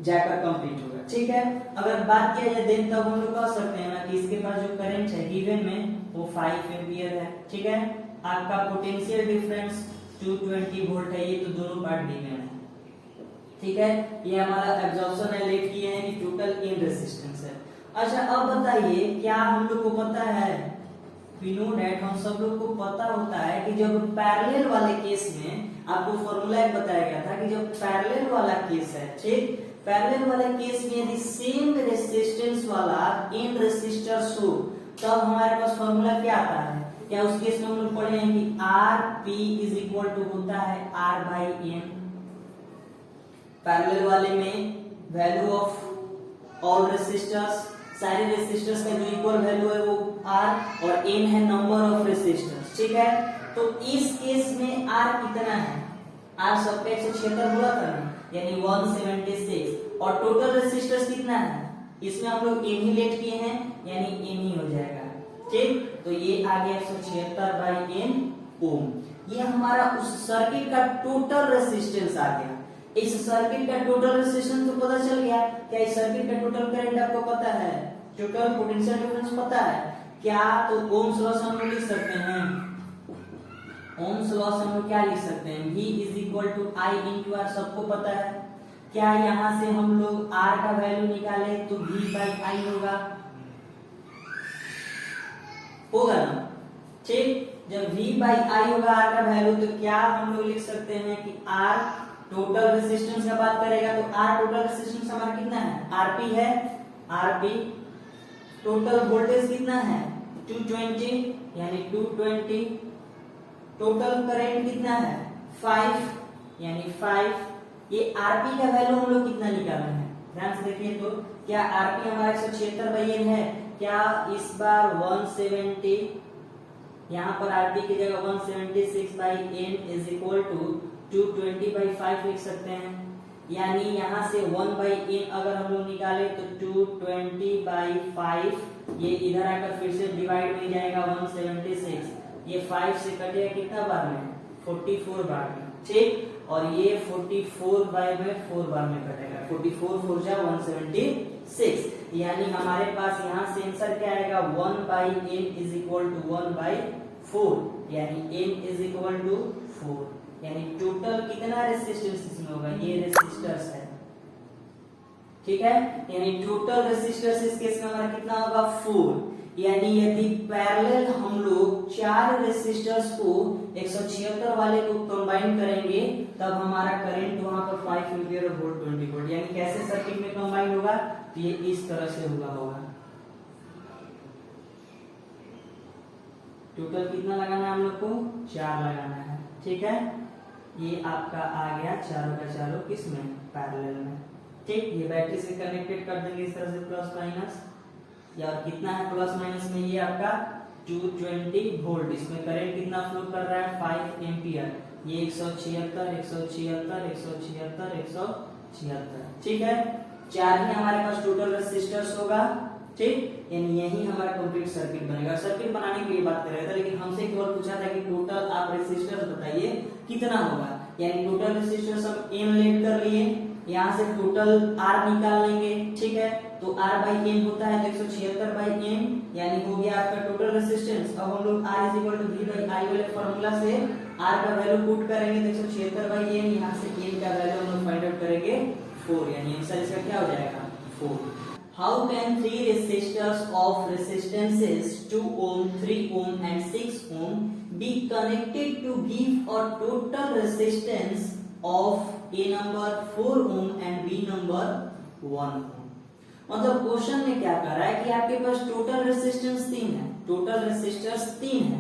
जाकर कंप्लीट होगा। ठीक है, अगर बात किया जाए देन तब हम लोग कह सकते हैं ना कि इसके पास जो करंट है गिवन में वो 5 एम्पियर है। ठीक है, आपका पोटेंशियल डिफरेंस 220 वोल्ट है, ये तो दोनों पार्ट गिवन है। ठीक है, ये हमारा एब्जॉर्प्शन है, लेट किए हैं कि टोटल एन रेसिस्टेंस है। अच्छा अब बताइए, क्या हम लोग को पता है, वी नो दैट, हम सब लोग को पता होता है कि जब पैरेलल वाले केस में आपको फॉर्मूला एक बताया गया था कि जब पैरेलल वाला केस है, ठीक, पैरेलल वाले केस में यदि सेम रेसिस्टेंस वाला एन रेसिस्टर्स हो तब हमारे पास फॉर्मूला क्या आता है। क्या उस केस में हम लोग पढ़े हैं कि R P is equal to होता है आर बाई एन। पैरेलल वाले में वैल्यू ऑफ ऑल रेसिस्टर्स, सारे रेसिस्टर्स का जो इक्वल वैल्यू है वो आर और एन है नंबर ऑफ रेसिस्टर्स। ठीक है, तो इस केस में आर कितना है, आर सबका 176 बोला था ना, यानी 176, और टोटल रेसिस्टर्स कितना है, इसमें हम लोग एन ही लेट किए हैं यानी एन ही हो जाएगा। ठीक, तो ये आ गया 176 बाई एन ओम। ये हमारा उस सर्किट का टोटल रेसिस्टेंस आ गया। इस सर्किट का टोटल रेसिस्टेंस तो पता चल गया। क्या इस सर्किट का टोटल करंट आपको पता है, टोटल पोटेंशियल डिफरेंस पता है क्या, तो ओम्स लॉ से हम लोग लिख सकते हैं, ओम्स लॉ से हम लोग क्या लिख सकते हैं, V is equal to I into R, सबको पता है। क्या यहाँ से हम लोग R का वैल्यू निकाले तो V बाई आई होगा ना। ठीक, जब V बाई आई होगा R का वैल्यू, तो क्या हम लोग लिख सकते हैं कि R टोटल रेसिस्टेंस का बात करेगा तो R टोटल रेसिस्टेंस हमारा कितना है, RP है, RP। टोटल वोल्टेज कितना है 220, यानी 220। टोटल करंट कितना है 5, यानी 5। ये आरपी का वैल्यू हम लोग कितना निकाल रहे हैं, ध्यान से देखिए। तो क्या आरपी हमारा 176 बाई एन है, क्या इस बार 170, यहाँ पर आरपी की जगह 176 by N is equal to 220 by 5 लिख सकते हैं। यानी यहाँ से 1 बाई एन अगर हम लोग निकाले तो 220 बाई 5, ये इधर आकर फिर से डिवाइड में जाएगा 176, ये 5 से कटेगा कितना बार में, 44 बार में। ठीक, और ये 44 बाई में 4 बार में कटेगा, 44 4 जा 176, यानी हमारे पास यहाँ से आंसर क्या आएगा 1 by N is equal to 1 by 4, यानी एन इज इक्वल टू 4। यानी टोटल कितना रेसिस्टेंस इसमें होगा, ये रेसिस्टर्स है। ठीक है, यानी टोटल रेसिस्टर्स इस केस में हमारा कितना होगा 4। यानी यदि पैरेलल हम लोग चार रेसिस्टर्स को 176 वाले को कंबाइन करेंगे तब हमारा करंट वहां पर 5 एम्पीयर और वोल्ट 20 वोल्ट, यानी कैसे सर्किट में कंबाइन होगा, तो ये इस तरह से होगा। टोटल कितना लगाना है हम लोग को, 4 लगाना है, ठीक है। ये आपका आ गया चारों का चारों किसमें, पैरेलल में, ठीक। ये बैटरी से कनेक्टेड कर देंगे इस तरह से प्लस माइनस, यार कितना है प्लस माइनस में, ये आपका 220 वोल्ट, इसमें करंट कितना फ्लो कर रहा है 5 एम्पियर, ये 176 176 176 176, ठीक है। 4 ही हमारे पास टोटल रेसिस्टर्स होगा, ठीक, यानी यही हमारा कंप्लीट सर्किट बनेगा। सर्किट बनाने के लिए बात कर रहे थे, लेकिन हमसे केवल पूछा था कि टोटल आप रेसिस्टर्स बताइए कितना होगा, यानी टोटल रेसिस्टर्स हम एम लेट कर लिए, यहाँ से टोटल आर निकाल लेंगे, ठीक है। तो आर बाई एम होता है 176 बाई एम, यानी हो गया आपका टोटल रेसिस्टेंस। अब हम लोग R is equal to V by I वाले फॉर्मूला से आर का वैल्यू पुट करेंगे 176 बाई एम, यहाँ से एम का वैल्यू हम लोग फाइंड आउट करेंगे 4, यानी आंसर इसका क्या हो जाएगा 4। How can three resistors of resistances 2 ohm, 3 ohm and 6 ohm be connected to give a total resistance of A number 4 ohm and B number 1 ohm? मतलब क्वेश्चन में क्या कर रहा है कि आपके पास टोटल रेसिस्टेंस 3 है, टोटल रेसिस्टर्स 3 है,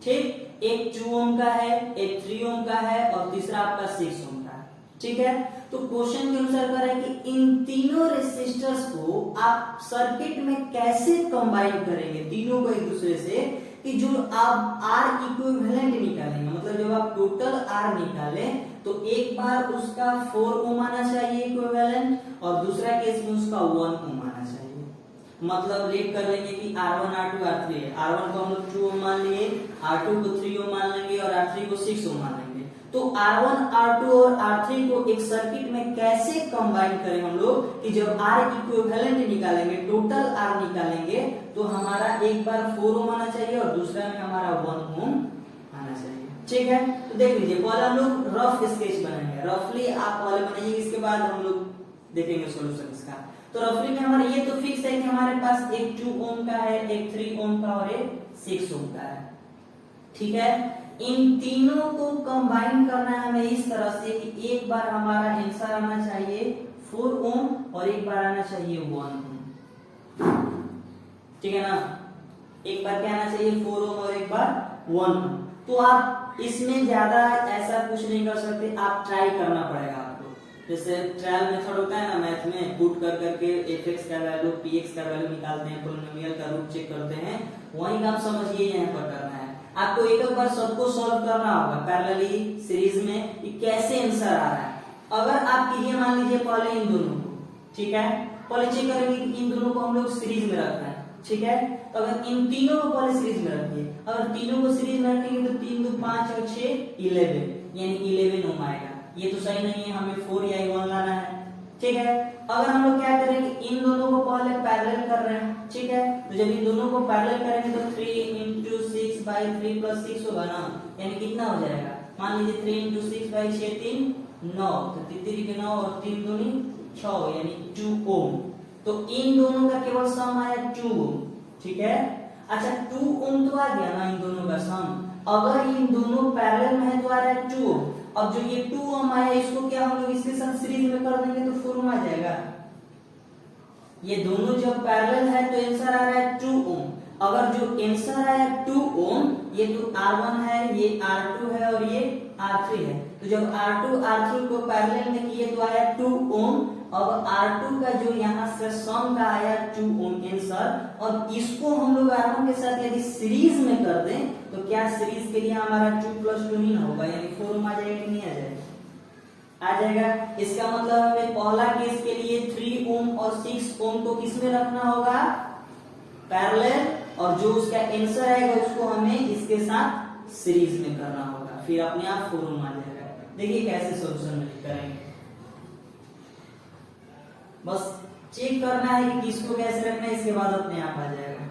ठीक। एक 2 ओम का है, एक 3 ओम का है और तीसरा आपका 6 ओम का है, ठीक है। तो क्वेश्चन के अनुसार कह रहा है कि इन तीनों रेसिस्टर्स को आप सर्किट में कैसे कंबाइन करेंगे तीनों को एक दूसरे से, कि जो आप आर इक्विवेलेंट निकालेंगे, मतलब जब आप टोटल आर निकालें तो एक बार उसका 4 ओम आना चाहिए इक्विवेलेंट और दूसरा केस में उसका 1 ओम आना चाहिए। मतलब लेट कर लेंगे कि R1 R2 R3 है, R1 को हम लोग 2 ओम मान लिए, R2 को 3 ओम मान लेंगे और R3 को 6 ओम मान लेंगे। तो R1 R2 और R3 को एक सर्किट में कैसे कंबाइन करें हम लोग, कि जब R इक्विवेलेंट निकालेंगे, टोटल R निकालेंगे, तो हमारा एक बार 4 ओम आना चाहिए और दूसरा में हमारा 1 ओम आना चाहिए, ठीक है। तो देख लीजिए, पहले हम लोग रफ स्केच बनाएंगे, रफली आप पहले बनाइए, इसके बाद हम लोग देखेंगे सॉल्यूशन इसका। तो रफली में हमारा ये तो फिक्स है कि हमारे पास एक 2 ओम का है, एक 3 ओम का और एक 6 ओम का है, ठीक है। इन तीनों को कंबाइन करना है हमें इस तरह से कि एक बार हमारा आंसर आना चाहिए 4 ओम और एक बार आना चाहिए 1 ओम, ठीक है ना। एक बार क्या आना चाहिए 4 ओम और एक बार 1 ओम। तो आप इसमें ज्यादा ऐसा कुछ नहीं कर सकते, आप ट्राई करना पड़ेगा आपको। जैसे ट्रायल मेथड होता है ना मैथ में, पुट कर करके एफ का वैल्यू पी का वैल्यू निकालते हैं, पोलिनोमियल का रूट चेक करते हैं, वही काम समझिए यहाँ पर करना है। आपको एक बार सबको सॉल्व करना होगा पैरेलली सीरीज में कि कैसे आंसर आ रहा है। अगर आप कीजिए मान लीजिए पहले इन दोनों को, ठीक है, पहले चेक करेंगे कि इन दोनों को हम लोग सीरीज में रखना है, ठीक है। तो अगर इन तीनों को पहले सीरीज में रखिए, अगर तीनों को सीरीज में रखेंगे तो 3 2 5 और 6 11, यानी 11 ओम आएगा। ये तो सही नहीं है, हमें 4 या 1 लाना है, ठीक है। अगर हम लोग क्या करेंगे, इन दोनों को पहले पैरेलल कर रहे हैं, ठीक है। तो जब इन दोनों को पैरेलल करेंगे तो 3 into 6 by 3 plus 6 होगा ना, यानी कितना हो जाएगा, मान लीजिए 3 into 6 by 6 3 9, तो 3 के 9 और 3 दूनी 6, यानी 2 ओम। तो इन दोनों का केवल सम आया 2 ओम, ठीक है। अच्छा 2 ओम तो आ गया ना इन दोनों का सम, अगर इन दोनों पैरेलल में है तो आ रहा है 2 ओम। अब जो ये 2 ओम आया इसको क्या हम लोग इसके साथ सीरीज में कर देंगे तो 4 ओम आ जाएगा। ये दोनों जब पैरेलल है तो आंसर आ रहा है 2 ओम। अगर जो आंसर आया 2 ओम, ये तो R1 है, ये R2 है और ये R3 है, तो जब R2 R3 को पैरेलल में किए तो आया 2 ओम। अब R2 का जो यहाँ से सम का आया 2 ओम आंसर, और इसको हम लोग R1 के साथ यदि सीरीज में कर दें तो क्या सीरीज के लिए हमारा 2 + 2 ही ना होगा, यानी 4 ओम आ जाएगा कि नहीं आ जाएगा, आ जाएगा। इसका मतलब हमें पहला केस के लिए 3 ओम और 6 ओम को किस में रखना होगा, पैरेलल, और जो उसका आंसर आएगा उसको हमें इसके साथ सीरीज में करना होगा, फिर अपने आप 4 ओम आ जाएगा। देखिए कैसे सॉल्यूशन करेंगे, बस चेक करना है कि किसको कैसे रखना है, इसके बाद अपने आप आ जाएगा।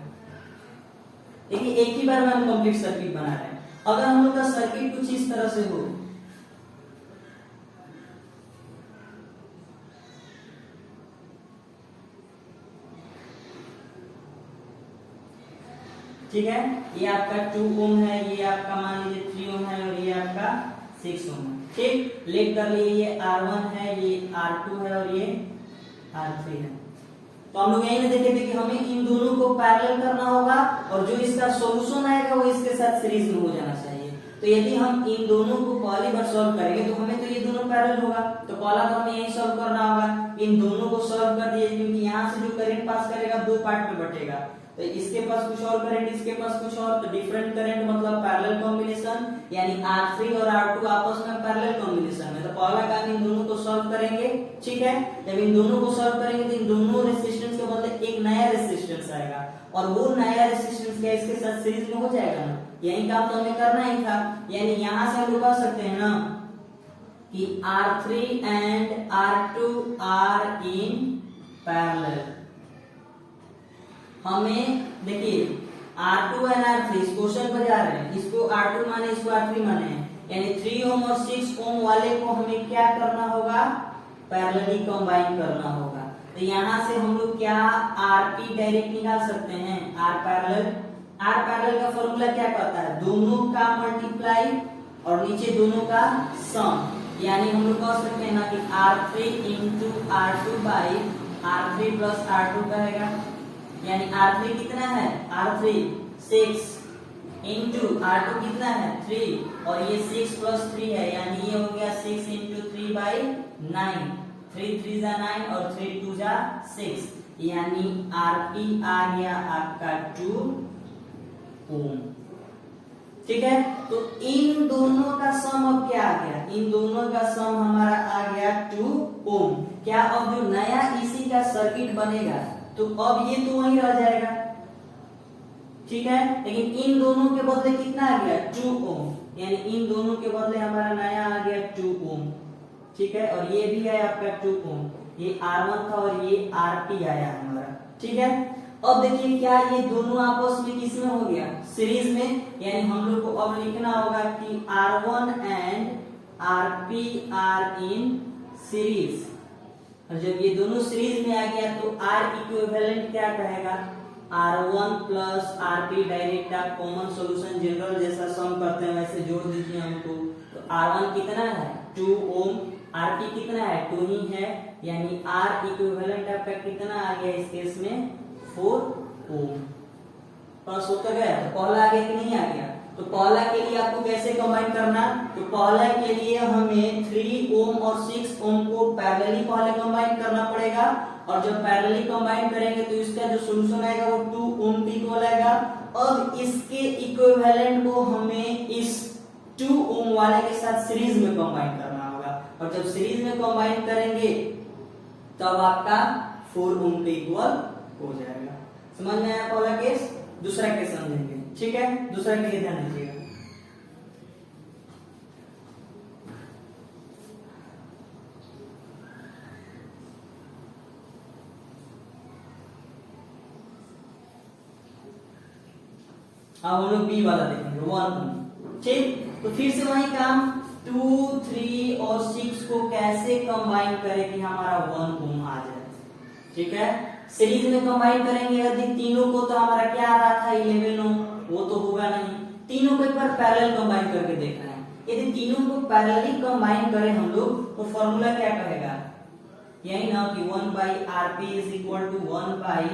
देखिए एक ही बार में हम कंप्लीट सर्किट बना रहे हैं। अगर हम लोग का सर्किट कुछ इस तरह से हो, ठीक है, ये आपका 2 ओम है, ये आपका मान लीजिए 3 ओम है और ये आपका 6 ओम है। ठीक, लेट कर लिए, ये R1 है, ये R2 है और ये R3 है। तो हम लोग यही देखे थे कि हमें इन दोनों को पैरेलल करना होगा और जो इसका सॉल्यूशन आएगा वो इसके साथ सीरीज में हो जाना चाहिए। तो यदि हम इन दोनों को पहली बार सॉल्व करेंगे तो हमें तो ये दोनों पैरेलल होगा, तो पहला तो हमें यही सॉल्व करना होगा। इन दोनों को सॉल्व कर दिए, क्योंकि यहाँ से जो करंट पास करेगा दो पार्ट में बटेगा, तो इसके पास कुछ और करंट, इसके पास कुछ और, तो डिफरेंट करंट मतलब पैरेलल कॉम्बिनेशन, यानी R3 और R2 आपस में पैरेलल कॉम्बिनेशन है। तो पहला काम इन दोनों को सॉल्व करेंगे। ठीक है, जब इन दोनों को सॉल्व करेंगे तो इन दोनों रेजिस्टेंस के बदले एक नया रेजिस्टेंस आएगा और वो नया रेजिस्टेंस क्या इसके साथ सीरीज में हो जाएगा ना। यही काम तो हमें करना ही था, यानी यहां से हम लोग कह सकते हैं ना कि R3 and R2 are in parallel. हमें देखिए R2 एंड R3 इस क्वेश्चन पर जा रहे हैं, इसको R2 माने, इसको R3 माने, यानी 3 ओम और 6 ओम वाले को हमें क्या करना होगा, पैरेलली कंबाइन करना होगा। तो यहाँ से हम लोग क्या RP डायरेक्ट निकाल सकते हैं, R पैरेलल का फॉर्मूला क्या कहता है, दोनों का मल्टीप्लाई और नीचे दोनों का सम, यानी हम लोग कह सकते हैं ना कि R3 into R2 by R3 plus R2 कहेगा, यानी R3 कितना है, R3 6 इंटू R2 कितना है 3 और ये 6 प्लस 3 है, यानी ये हो गया 6 इंटू 3 बाई 9, 3 3 जा 9 और 3 2 जा 6, यानी RP आ गया आपका 2 ओम। ठीक है, तो इन दोनों का सम अब क्या आ गया, इन दोनों का सम हमारा आ गया 2 ओम। क्या अब जो नया इसी का सर्किट बनेगा तो अब ये तो वहीं रह जाएगा। ठीक है, लेकिन इन दोनों के बदले कितना आ गया 2 ओम, यानी इन दोनों के बदले हमारा नया आ गया 2 ओम। ठीक है, और ये भी है आपका 2 ओम, ये R1 था और ये RP आया हमारा। ठीक है, अब देखिए क्या ये दोनों आपस में किसमें हो गया, सीरीज में, यानी हम लोग को अब लिखना होगा कि R1 and RP are in series. और जब ये दोनों सीरीज में आ गया तो R इक्विवेलेंट क्या कहेगा, R1 प्लस RP डायरेक्ट आप कॉमन सॉल्यूशन जनरल जैसा सम करते हैं वैसे जोड़ दीजिए हमको। तो R1 कितना है 2 ओम, RP कितना है 2 ही है, यानी R इक्विवेलेंट आपका कितना आ गया इस केस में 4 ओम। प्लस होता गया, तो पहला आ गया कि नहीं आ गया, तो पहला के लिए आपको कैसे कंबाइन करना, तो पहला के लिए हमें 3 ओम और 6 ओम को पैरेलली पहले कंबाइन करना पड़ेगा, और जब पैरेलली कंबाइन करेंगे तो इसका जो सॉल्यूशन आएगा वो 2 ओम की इक्वल आएगा। अब इसके इक्विवेलेंट को हमें इस 2 ओम वाले के साथ सीरीज में कंबाइन करना होगा, और जब सीरीज में कंबाइन करेंगे तब आपका 4 ओम के इक्वल हो जाएगा। समझ में आया पहला केस, दूसरा केस समझेंगे। ठीक है, दूसरा के लिए ध्यान दीजिएगा। अब हम लोग बी वाला देखेंगे 1 ओम। ठीक, तो फिर से वही काम 2, 3 और 6 को कैसे कंबाइन करें कि हमारा 1 ओम आ जाए। ठीक है, सीरीज में कंबाइन करेंगे यदि तीनों को, तो हमारा क्या आ रहा था 11 ओम, वो तो होगा नहीं, तीनों को एक बार पैरेलल कंबाइन करके देखना है। यदि तीनों को पैरेलली कंबाइन करें हम लोग तो फॉर्मूला क्या कहेगा, यही ना कि 1 by RP is equal to 1 by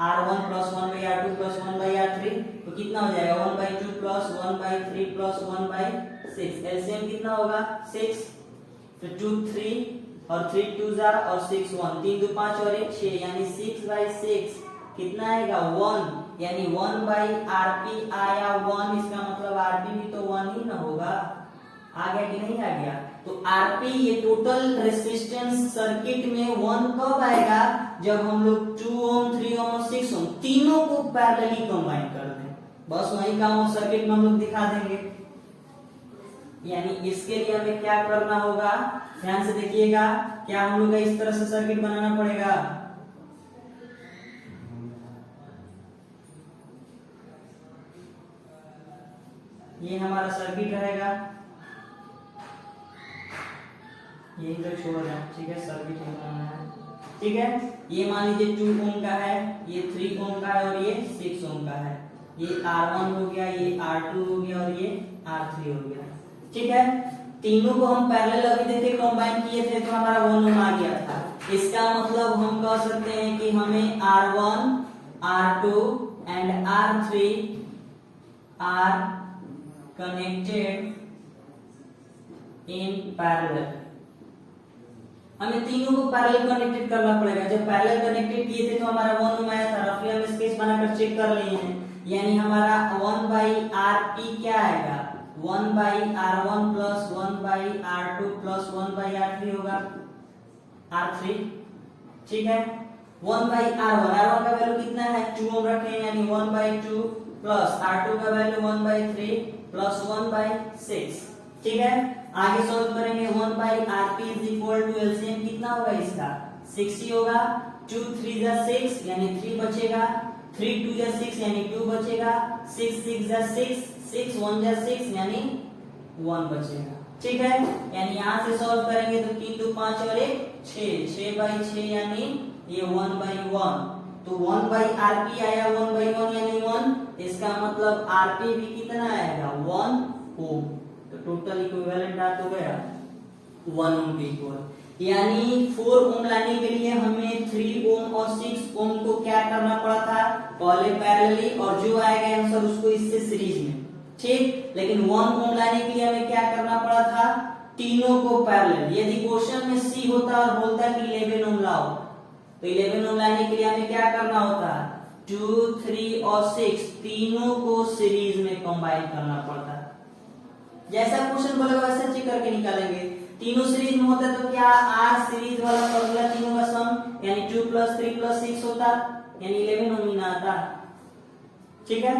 R1 plus 1 by R2 plus 1 by R3, तो कितना हो जाएगा 1 by 2 plus 1 by 3 plus 1 by 6, LCM कितना होगा 6, तो 2 3 और 3 2 जा और 6 1, 3 2 5 और 1 6, यानी 6 बाई 6 कितना आएगा 1, यानी 1 बाई RP आया 1, इसका मतलब RP भी तो 1 ही ना होगा। आ गया कि नहीं आ गया, तो RP ये टोटल रेजिस्टेंस सर्किट में 1 कब आएगा, जब हम लोग 2 ओम 3 ओम और 6 ओम तीनों को पैरेलली कंबाइन कर दें। बस वही काम सर्किट में हम लोग दिखा देंगे। यानी इसके लिए हमें क्या करना होगा, ध्यान से देखिएगा, क्या हम लोग इस तरह से सर्किट बनाना पड़ेगा, ये हमारा सर्किट रहेगा, ये इधर छोड़ दें। ठीक है, सर्किट बनाना है। ठीक है, ये मान लीजिए 2 ओम का है, ये 3 ओम का है और ये 6 ओम का है। ये R1 हो गया, ये R2 हो गया और ये R3 हो गया। ठीक है, तीनों को हम पैरेलल अभी थे कंबाइन किए थे तो हमारा 1 ओम आ गया था। इसका मतलब हम कह सकते हैं कि हमें R1, R2 and R3 are connected in parallel. हमें तीनों को पैरेलल कनेक्टेड करना पड़ेगा। जब पैरेलल कनेक्टेड किए थे तो हमारा 1 ओम आया था। रफली हम स्केच बनाकर चेक कर लिए हैं, यानी हमारा 1/Rp क्या आएगा, 1/R1 plus 1/R2 plus 1/R3 होगा, R3। ठीक है, 1/R1, R1 का वैल्यू कितना है, 2 ओम रखे हैं, यानी 1/2 प्लस R2 का वैल्यू 1/3 प्लस 1/6। ठीक है, आगे सॉल्व करेंगे। 1/Rp is equal to LCM कितना होगा इसका, 6 ही होगा। 2 3 जा 6 यानी 3 बचेगा, 3 2 जा 6 यानी 2 बचेगा, 6 6 जा 6, 6 1 जा 6 यानी 1 बचेगा। ठीक है, यानी यहाँ से सॉल्व करेंगे तो 3 2 5 और 1 6, 6/6 यानी ये 1/1। तो 1/Rp आया 1/1 यानी 1। इसका मतलब Rp भी कितना आएगा, 1 ओम। तो टोटल इक्विवेलेंट आ तो गया 1 ओम के इक्वल। यानी 4 ओम लाने के लिए हमें 3 ओम और 6 ओम को क्या करना पड़ा था, पहले पैरेलली और जो आएगा आंसर उसको इससे सीरीज में। ठीक, लेकिन 1 ओम लाने के लिए हमें क्या करना पड़ा था, तीनों को पैरेलल। यदि क्वेश्चन में सी होता और बोलता कि 11 ओम लाओ तो 11 ओम लाने के लिए हमें क्या करना होता, 2 3 और 6 तीनों को सीरीज में कंबाइन करना पड़ता। जैसा क्वेश्चन बोलेगा वैसे चेक करके निकालेंगे। तीनों सीरीज में होता तो क्या आर सीरीज वाला फॉर्मूला तीनों का सम यानी 2 + 3 + 6 होता, यानी 11 ओम ही ना आता। ठीक है।